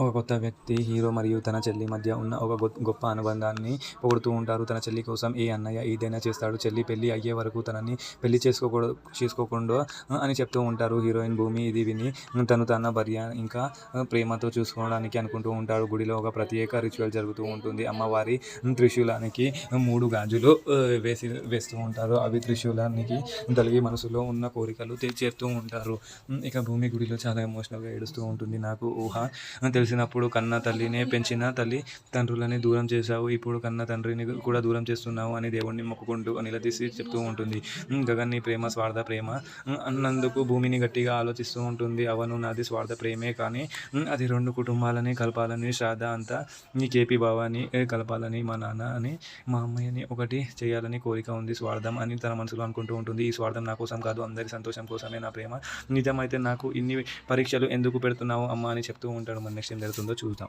ఒక కొత్త వ్యక్తి హీరో మరియు తన చెల్లి మధ్య ఉన్న ఒక గొప్ప అనుబంధాన్ని పొగుడుతూ ఉంటారు. తన చెల్లి కోసం ఏ అన్నయ్య ఏదైనా చేస్తాడు. చెల్లి పెళ్లి అయ్యే వరకు తనని పెళ్లి చేసుకోకుండా అని చెప్తూ ఉంటారు. హీరోయిన్ భూమి ఇది విని తను తన భార్య ఇంకా ప్రేమతో చూసుకోవడానికి అనుకుంటూ ఉంటాడు. గుడిలో ఒక ప్రత్యేక రిచువల్ జరుగుతూ ఉంటుంది. అమ్మవారి త్రిశూలానికి 3 గాజులు వేస్తూ ఉంటారు. అవి త్రిశూలానికి తలిగి మనసులో ఉన్న కోరికలు చేరుతూ ఉంటారు. ఇక భూమి గుడిలో చాలా ఎమోషనల్గా ఏడుస్తూ ఉంటుంది. నాకు ఊహ తెలిసినప్పుడు కన్న తల్లినే పెంచిన తల్లి తండ్రులని దూరం చేశావు, ఇప్పుడు కన్న తండ్రిని కూడా దూరం చేస్తున్నావు అని దేవుణ్ణి మొక్కుకుంటూ నిలదీసి చెప్తూ ఉంటుంది. గగన్ నీ ప్రేమ స్వార్థ ప్రేమ అన్నందుకు భూమిని గట్టిగా ఆలోచిస్తూ ఉంటుంది. అవును, నాది స్వార్థ ప్రేమే, కానీ అది 2 కుటుంబాలని కలపాలని, శ్రాద్ధ అంతా నీ కేపీ బావాని కలపాలని, మా నాన్న అని మా అమ్మయ్యని ఒకటి చేయాలని కోరిక ఉంది. స్వార్థం అని తన మనసులో అనుకుంటూ ఉంటుంది. ఈ స్వార్థం నా కోసం కాదు, అందరి సంతోషం కోసమే. నా ప్రేమ నిజమైతే నాకు ఇన్ని పరీక్షలు ఎందుకు పెడుతున్నావు అమ్మ అని చెప్తూ ఉంటాడు. మరి నెక్స్ట్ ఏం జరుగుతుందో చూద్దాం.